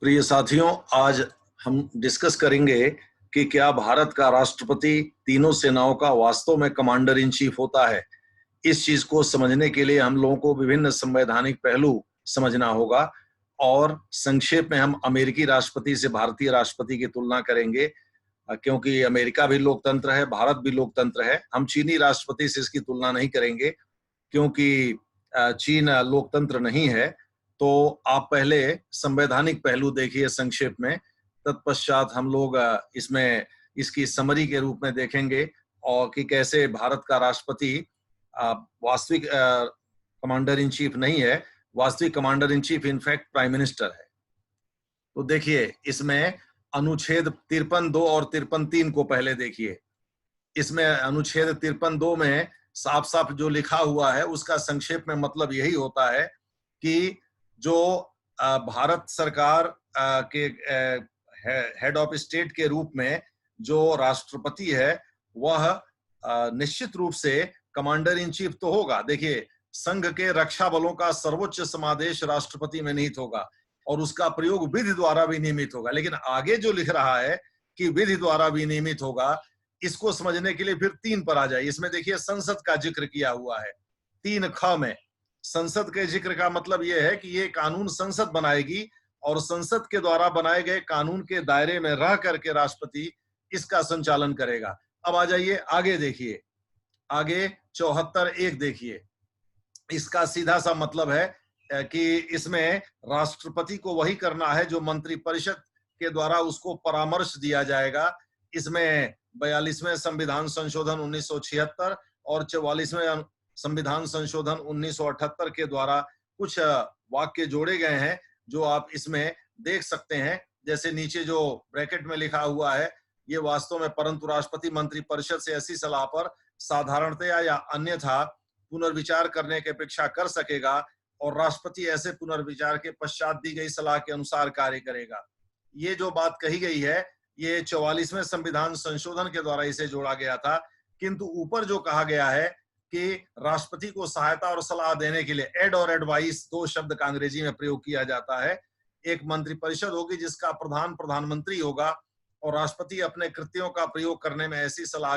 प्रिय साथियों, आज हम डिस्कस करेंगे कि क्या भारत का राष्ट्रपति तीनों सेनाओं का वास्तव में कमांडर इन चीफ होता है। इस चीज को समझने के लिए हम लोगों को विभिन्न संवैधानिक पहलू समझना होगा और संक्षेप में हम अमेरिकी राष्ट्रपति से भारतीय राष्ट्रपति की तुलना करेंगे, क्योंकि अमेरिका भी लोकतंत्र है, भारत भी लोकतंत्र है। हम चीनी राष्ट्रपति से इसकी तुलना नहीं करेंगे क्योंकि चीन लोकतंत्र नहीं है। तो आप पहले संवैधानिक पहलू देखिए संक्षेप में, तत्पश्चात हम लोग इसमें इसकी समरी के रूप में देखेंगे और कि कैसे भारत का राष्ट्रपति वास्तविक कमांडर इन चीफ नहीं है, वास्तविक commander in chief in fact prime minister है। तो देखिए इसमें अनुच्छेद 53(2) और 53(3) को पहले देखिए। इसमें अनुच्छेद 53(2) में साफ साफ जो लिखा हुआ है उसका संक्षेप में मतलब यही होता है कि जो भारत सरकार के हेड ऑफ स्टेट के रूप में जो राष्ट्रपति है वह निश्चित रूप से कमांडर इन चीफ तो होगा। देखिए, संघ के रक्षा बलों का सर्वोच्च समादेश राष्ट्रपति में निहित होगा और उसका प्रयोग विधि द्वारा भी नियमित होगा। लेकिन आगे जो लिख रहा है कि विधि द्वारा भी नियमित होगा, इसको समझने के लिए फिर 3 पर आ जाए। इसमें देखिए संसद का जिक्र किया हुआ है 3(ख) में। संसद के जिक्र का मतलब यह है कि ये कानून संसद बनाएगी और संसद के द्वारा बनाए गए कानून के दायरे में रह करके राष्ट्रपति इसका संचालन करेगा। अब आ जाइए आगे देखिए, आगे 74(1) देखिए। इसका सीधा सा मतलब है कि इसमें राष्ट्रपति को वही करना है जो मंत्रिपरिषद के द्वारा उसको परामर्श दिया जाएगा। इसमें 42वें संविधान संशोधन 1976 और 44वें संविधान संशोधन 1978 के द्वारा कुछ वाक्य जोड़े गए हैं जो आप इसमें देख सकते हैं। जैसे नीचे जो ब्रैकेट में लिखा हुआ है, ये वास्तव में परंतु राष्ट्रपति मंत्रिपरिषद से ऐसी सलाह पर साधारणतया या अन्यथा पुनर्विचार करने की अपेक्षा कर सकेगा और राष्ट्रपति ऐसे पुनर्विचार के पश्चात दी गई सलाह के अनुसार कार्य करेगा। ये जो बात कही गई है ये 44वें संविधान संशोधन के द्वारा इसे जोड़ा गया था, किंतु ऊपर जो कहा गया है कि राष्ट्रपति को सहायता और सलाह देने के लिए एड और एडवाइस 2 शब्द का अंग्रेजी में प्रयोग किया जाता है। एक मंत्रिपरिषद होगी जिसका प्रधान प्रधानमंत्री होगा और राष्ट्रपति अपने कृत्यों का प्रयोग करने में ऐसी सलाह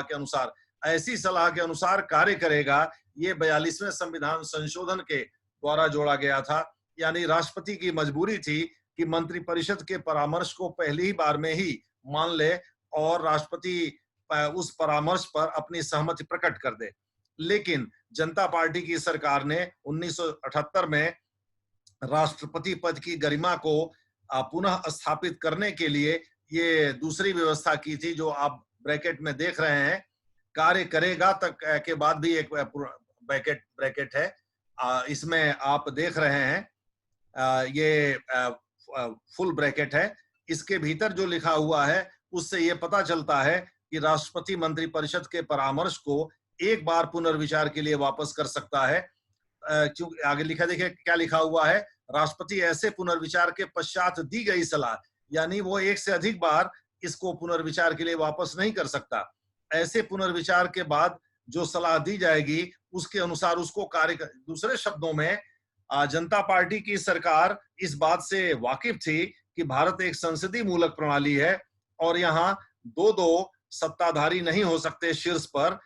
के अनुसार कार्य करेगा। ये 42वें संविधान संशोधन के द्वारा जोड़ा गया था। यानी राष्ट्रपति की मजबूरी थी कि मंत्रिपरिषद के परामर्श को पहली ही बार में ही मान ले और राष्ट्रपति उस परामर्श पर अपनी सहमति प्रकट कर दे। लेकिन जनता पार्टी की सरकार ने 1978 में राष्ट्रपति पद की गरिमा को पुनः स्थापित करने के लिए ये दूसरी व्यवस्था की थी जो आप ब्रैकेट में देख रहे हैं। कार्य करेगा तक के बाद भी एक ब्रैकेट है, इसमें आप देख रहे हैं ये फुल ब्रैकेट है। इसके भीतर जो लिखा हुआ है उससे ये पता चलता है कि राष्ट्रपति मंत्रिपरिषद के परामर्श को एक बार पुनर्विचार के लिए वापस कर सकता है। क्योंकि आगे लिखा, देखिए क्या लिखा हुआ है, राष्ट्रपति ऐसे पुनर्विचार के पश्चात दी गई सलाह, यानी वो एक से अधिक बार इसको पुनर्विचार के लिए वापस नहीं कर सकता। ऐसे पुनर्विचार के बाद जो सलाह दी जाएगी उसके अनुसार उसको कार्य दूसरे शब्दों में जनता पार्टी की सरकार इस बात से वाकिफ थी कि भारत एक संसदीय मूलक प्रणाली है और यहाँ दो सत्ताधारी नहीं हो सकते शीर्ष पर।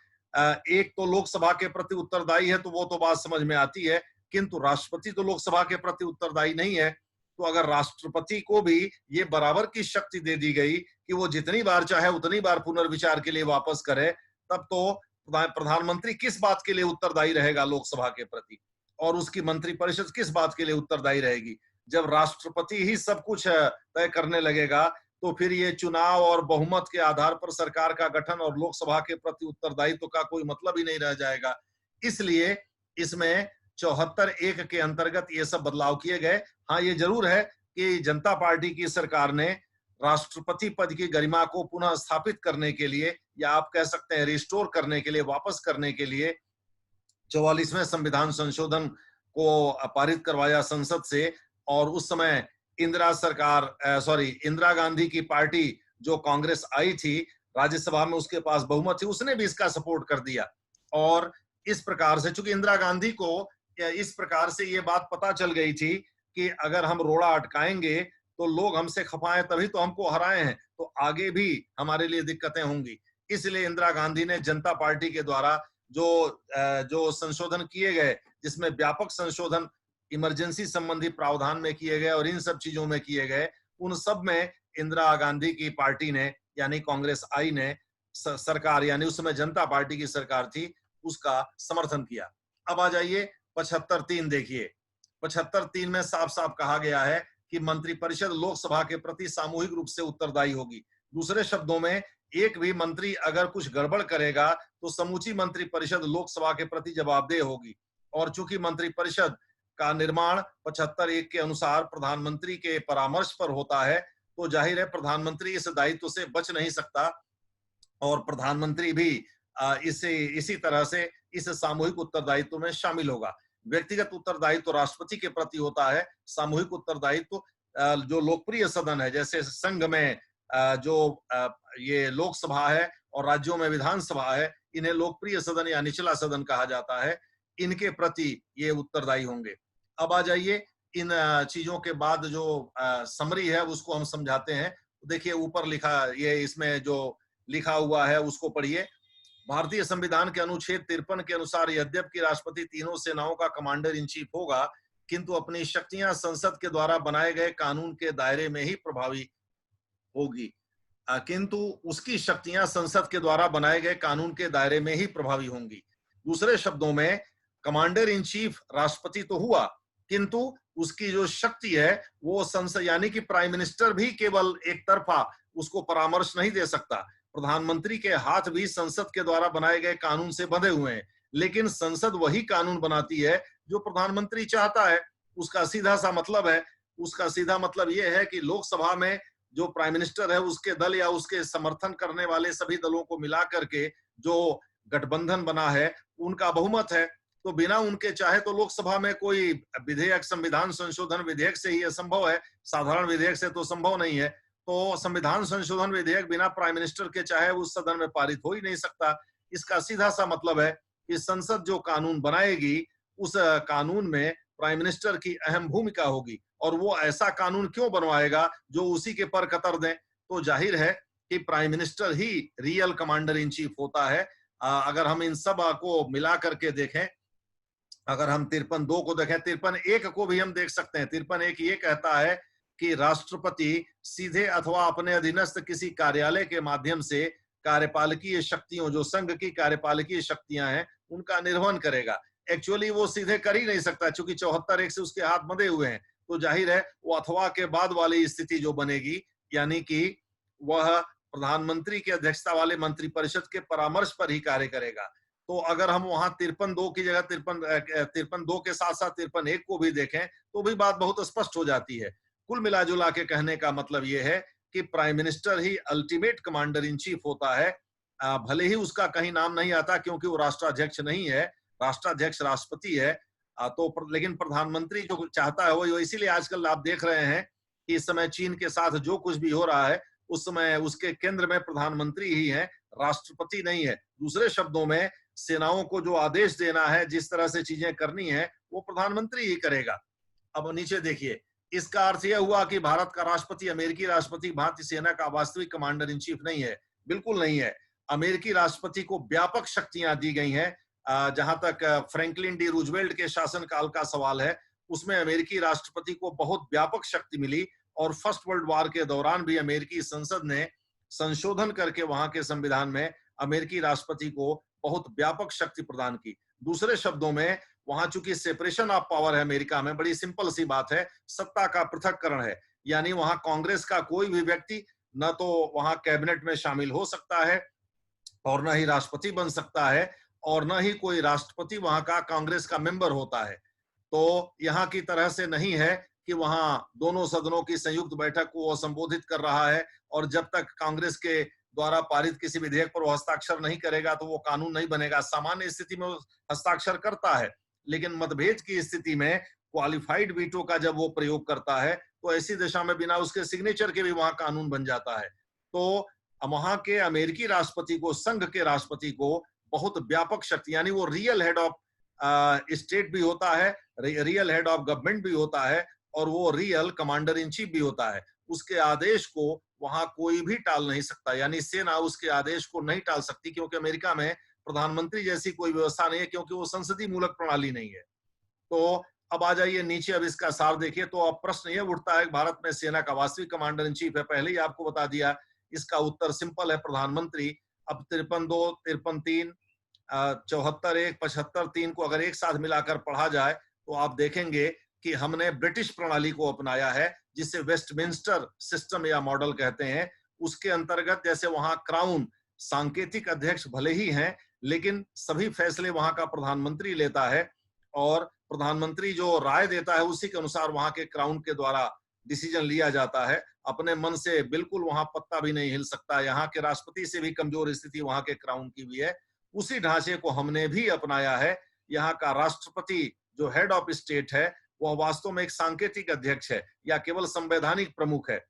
एक तो लोकसभा के प्रति उत्तरदायी है, तो वो तो बात समझ में आती है, किंतु राष्ट्रपति तो लोकसभा के प्रति उत्तरदायी नहीं है। तो अगर राष्ट्रपति को भी ये बराबर की शक्ति दे दी गई कि वो जितनी बार चाहे उतनी बार पुनर्विचार के लिए वापस करे, तब तो प्रधानमंत्री किस बात के लिए उत्तरदायी रहेगा लोकसभा के प्रति और उसकी मंत्रिपरिषद किस बात के लिए उत्तरदायी रहेगी। जब राष्ट्रपति ही सब कुछ तय करने लगेगा तो फिर ये चुनाव और बहुमत के आधार पर सरकार का गठन और लोकसभा के प्रति उत्तरदायित्व का कोई मतलब ही नहीं रह जाएगा। इसलिए इसमें 74(1) के अंतर्गत ये सब बदलाव किए गए। हाँ, ये जरूर है कि जनता पार्टी की सरकार ने राष्ट्रपति पद की गरिमा को पुनः स्थापित करने के लिए, या आप कह सकते हैं रिस्टोर करने के लिए, वापस करने के लिए 44वें संविधान संशोधन को पारित करवाया संसद से। और उस समय इंदिरा गांधी की पार्टी जो कांग्रेस आई थी राज्यसभा में, उसके पास बहुमत थी, उसने भी इसका सपोर्ट कर दिया। और इस प्रकार से चूंकि इंदिरा गांधी को इस प्रकार से ये बात पता चल गई थी कि अगर हम रोड़ा अटकाएंगे तो लोग हमसे खफाएं तभी तो हमको हराए हैं, तो आगे भी हमारे लिए दिक्कतें होंगी। इसलिए इंदिरा गांधी ने जनता पार्टी के द्वारा जो संशोधन किए गए, जिसमें व्यापक संशोधन इमरजेंसी संबंधी प्रावधान में किए गए और इन सब चीजों में किए गए, उन सब में इंदिरा गांधी की पार्टी ने यानी कांग्रेस आई ने सरकार यानी उस समय जनता पार्टी की सरकार थी, उसका समर्थन किया। अब आ जाइए 75(3) देखिए। 75(3) में साफ साफ कहा गया है कि मंत्रिपरिषद लोकसभा के प्रति सामूहिक रूप से उत्तरदायी होगी। दूसरे शब्दों में, एक भी मंत्री अगर कुछ गड़बड़ करेगा तो समूची मंत्रिपरिषद लोकसभा के प्रति जवाबदेह होगी। और चूंकि मंत्रिपरिषद का निर्माण 75(1) के अनुसार प्रधानमंत्री के परामर्श पर होता है, तो जाहिर है प्रधानमंत्री इस दायित्व से बच नहीं सकता और प्रधानमंत्री भी इसी तरह से इस सामूहिक उत्तरदायित्व में शामिल होगा। व्यक्तिगत उत्तरदायित्व राष्ट्रपति के प्रति होता है, सामूहिक उत्तरदायित्व जो लोकप्रिय सदन है, जैसे संघ में जो ये लोकसभा है और राज्यों में विधानसभा है, इन्हें लोकप्रिय सदन या निचला सदन कहा जाता है, इनके प्रति ये उत्तरदायी होंगे। अब आ जाइए इन चीजों के बाद जो समरी है उसको हम समझाते हैं। देखिए ऊपर लिखा, ये इसमें जो लिखा हुआ है उसको पढ़िए। भारतीय संविधान के अनुच्छेद 53 के अनुसार यद्यपि राष्ट्रपति तीनों सेनाओं का कमांडर इन चीफ होगा, किंतु अपनी शक्तियां संसद के द्वारा बनाए गए कानून के दायरे में ही प्रभावी होगी। किंतु उसकी शक्तियां संसद के द्वारा बनाए गए कानून के दायरे में ही प्रभावी होंगी। दूसरे शब्दों में, कमांडर इन चीफ राष्ट्रपति तो हुआ, किंतु उसकी जो शक्ति है वो संसद यानी कि प्राइम मिनिस्टर भी केवल एक तरफा उसको परामर्श नहीं दे सकता। प्रधानमंत्री के हाथ भी संसद के द्वारा बनाए गए कानून से बंधे हुए हैं, लेकिन संसद वही कानून बनाती है जो प्रधानमंत्री चाहता है। उसका सीधा मतलब यह है कि लोकसभा में जो प्राइम मिनिस्टर है उसके दल या उसके समर्थन करने वाले सभी दलों को मिला करके जो गठबंधन बना है उनका बहुमत है, तो बिना उनके चाहे तो लोकसभा में कोई विधेयक, संविधान संशोधन विधेयक से ही संभव है, साधारण विधेयक से तो संभव नहीं है। तो संविधान संशोधन विधेयक बिना प्राइम मिनिस्टर के चाहे उस सदन में पारित हो ही नहीं सकता। इसका सीधा सा मतलब है कि संसद जो कानून बनाएगी उस कानून में प्राइम मिनिस्टर की अहम भूमिका होगी, और वो ऐसा कानून क्यों बनवाएगा जो उसी के पर कतर दें। तो जाहिर है कि prime minister he real commander in chief होता है। अगर हम इन सब को मिला करके देखें, अगर हम 53(2) को देखें, 53(1) को भी हम देख सकते हैं। 53(1) ये कहता है कि राष्ट्रपति सीधे अथवा अपने अधीनस्थ किसी कार्यालय के माध्यम से कार्यपालकीय शक्तियों, जो संघ की कार्यपालकीय शक्तियां हैं, उनका निर्वहन करेगा। एक्चुअली वो सीधे कर ही नहीं सकता, क्योंकि 74(1) से उसके हाथ बंधे हुए हैं। तो जाहिर है वो अथवा के बाद वाली स्थिति जो बनेगी, यानी कि वह प्रधानमंत्री की अध्यक्षता वाले मंत्रिपरिषद के परामर्श पर ही कार्य करेगा। तो अगर हम वहां 53(2) की जगह 53(2) के साथ साथ 53(1) को भी देखें तो भी बात बहुत स्पष्ट हो जाती है। कुल मिला जुला के कहने का मतलब यह है कि prime minister he ultimate commander in chief होता है। भले ही उसका कहीं नाम नहीं आता क्योंकि वो राष्ट्राध्यक्ष नहीं है, राष्ट्राध्यक्ष राष्ट्रपति है। लेकिन प्रधानमंत्री जो चाहता है वो, इसीलिए आजकल आप देख रहे हैं कि इस समय चीन के साथ जो कुछ भी हो रहा है उस समय उसके केंद्र में प्रधानमंत्री ही है, राष्ट्रपति नहीं है। दूसरे शब्दों में, सेनाओं को जो आदेश देना है, जिस तरह से चीजें करनी है, वो प्रधानमंत्री ही करेगा। अब नीचे देखिए, इसका अर्थ यह हुआ कि भारत का राष्ट्रपति, अमेरिकी राष्ट्रपति भारतीय सेना का वास्तविक कमांडर इन चीफ नहीं है। बिल्कुल नहीं है। अमेरिकी राष्ट्रपति को व्यापक शक्तियां दी गई हैं। जहां तक फ्रैंकलिन डी रूजवेल्ट के शासनकाल का सवाल है, उसमें अमेरिकी राष्ट्रपति को बहुत व्यापक शक्ति मिली, और फर्स्ट वर्ल्ड वॉर के दौरान भी अमेरिकी संसद ने संशोधन करके वहां के संविधान में अमेरिकी राष्ट्रपति को बहुत व्यापक शक्ति प्रदान की। दूसरे शब्दों में, वहां चूंकि सेपरेशन ऑफ पावर है अमेरिका में, बड़ी सिंपल सी बात है, सत्ता का पृथक्करण है। यानी वहां कांग्रेस का कोई भी व्यक्ति न तो वहां कैबिनेट में शामिल हो सकता है, और न ही राष्ट्रपति बन सकता है, और न ही कोई राष्ट्रपति वहां का कांग्रेस का मेंबर होता है। तो यहाँ की तरह से नहीं है कि वहां दोनों सदनों की संयुक्त बैठक को वो संबोधित कर रहा है, और जब तक कांग्रेस के द्वारा पारित किसी विधेयक पर वो हस्ताक्षर नहीं करेगा तो वो कानून नहीं बनेगा। सामान्य स्थिति में वो हस्ताक्षर करता है, लेकिन मतभेद की स्थिति में क्वालिफाइड वीटो का जब वो प्रयोग करता है तो ऐसी दशा में बिना उसके सिग्नेचर के भी वहां कानून बन जाता है। तो वहां के अमेरिकी राष्ट्रपति को, संघ के राष्ट्रपति को बहुत व्यापक शक्ति, यानी वो रियल हेड ऑफ स्टेट भी होता है, रियल हेड ऑफ गवर्नमेंट भी होता है, और वो रियल कमांडर इन चीफ भी होता है। उसके आदेश को वहां कोई भी टाल नहीं सकता, यानी सेना उसके आदेश को नहीं टाल सकती, क्योंकि अमेरिका में प्रधानमंत्री जैसी कोई व्यवस्था नहीं है, क्योंकि वो संसदीय मूलक प्रणाली नहीं है। तो अब आ जाइए नीचे, अब इसका सार देखिए। तो अब प्रश्न ये उठता है कि भारत में सेना का वास्तविक कमांडर इन चीफ है, पहले ही आपको बता दिया। इसका उत्तर सिंपल है, प्रधानमंत्री। अब 53-2, 53-3, 74-1, 75-3 को अगर एक साथ मिलाकर पढ़ा जाए तो आप देखेंगे कि हमने ब्रिटिश प्रणाली को अपनाया है, जिसे वेस्टमिंस्टर सिस्टम या मॉडल कहते हैं। उसके अंतर्गत जैसे वहां क्राउन सांकेतिक अध्यक्ष भले ही हैं, लेकिन सभी फैसले वहां का प्रधानमंत्री लेता है, और प्रधानमंत्री जो राय देता है उसी के अनुसार वहां के क्राउन के द्वारा डिसीजन लिया जाता है। अपने मन से बिल्कुल वहां पत्ता भी नहीं हिल सकता। यहाँ के राष्ट्रपति से भी कमजोर स्थिति वहां के क्राउन की भी है। उसी ढांचे को हमने भी अपनाया है। यहाँ का राष्ट्रपति जो हेड ऑफ स्टेट है, वह वास्तव में एक सांकेतिक अध्यक्ष है या केवल संवैधानिक प्रमुख है।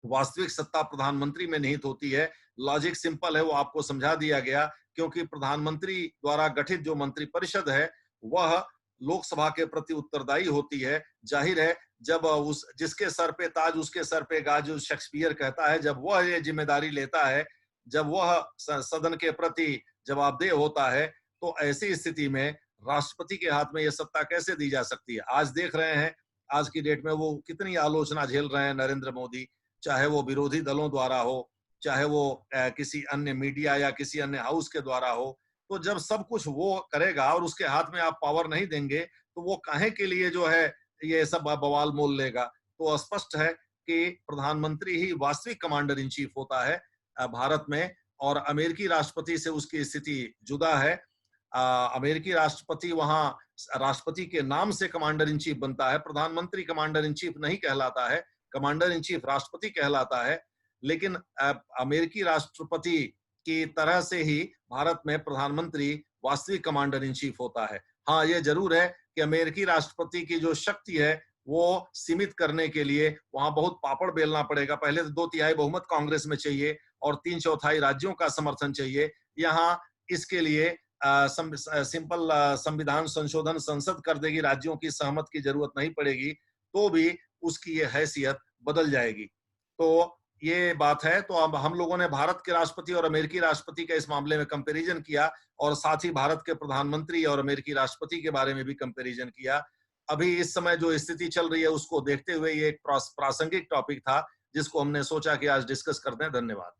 वास्तविक सत्ता प्रधानमंत्री में निहित होती है। लॉजिक सिंपल है, वो आपको समझा दिया गया। क्योंकि प्रधानमंत्री द्वारा गठित जो मंत्रिपरिषद है वह लोकसभा के प्रति उत्तरदायी होती है। जाहिर है, जब उस जिसके सर पे ताज उसके सर पे गाज, जो शेक्सपियर कहता है, जब वह ये जिम्मेदारी लेता है, जब वह सदन के प्रति जवाबदेह होता है, तो ऐसी स्थिति में राष्ट्रपति के हाथ में यह सत्ता कैसे दी जा सकती है। आज देख रहे हैं, आज की डेट में वो कितनी आलोचना झेल रहे हैं नरेंद्र मोदी, चाहे वो विरोधी दलों द्वारा हो, चाहे वो किसी अन्य मीडिया या किसी अन्य हाउस के द्वारा हो। तो जब सब कुछ वो करेगा और उसके हाथ में आप पावर नहीं देंगे, तो वो काहे के लिए जो है ये सब बवाल मोल लेगा। तो स्पष्ट है कि प्रधानमंत्री ही वास्तविक कमांडर इन चीफ होता है भारत में, और अमेरिकी राष्ट्रपति से उसकी स्थिति जुदा है। अमेरिकी राष्ट्रपति वहां राष्ट्रपति के नाम से कमांडर इन चीफ बनता है, प्रधानमंत्री कमांडर इन चीफ नहीं कहलाता है, कमांडर इन चीफ राष्ट्रपति कहलाता है। लेकिन अमेरिकी राष्ट्रपति की तरह से ही भारत में प्रधानमंत्री वास्तविक कमांडर इन चीफ होता है। हाँ, ये जरूर है कि अमेरिकी राष्ट्रपति की जो शक्ति है वो सीमित करने के लिए वहां बहुत पापड़ बेलना पड़ेगा। पहले तो 2/3 बहुमत कांग्रेस में चाहिए और 3/4 राज्यों का समर्थन चाहिए। यहाँ इसके लिए सिंपल संविधान संशोधन संसद कर देगी, राज्यों की सहमत की जरूरत नहीं पड़ेगी, तो भी उसकी ये हैसियत बदल जाएगी। तो ये बात है। तो अब हम लोगों ने भारत के राष्ट्रपति और अमेरिकी राष्ट्रपति का इस मामले में कंपैरिजन किया, और साथ ही भारत के प्रधानमंत्री और अमेरिकी राष्ट्रपति के बारे में भी कंपैरिजन किया। अभी इस समय जो स्थिति चल रही है उसको देखते हुए ये एक प्रासंगिक टॉपिक था, जिसको हमने सोचा कि आज डिस्कस करते हैं। धन्यवाद।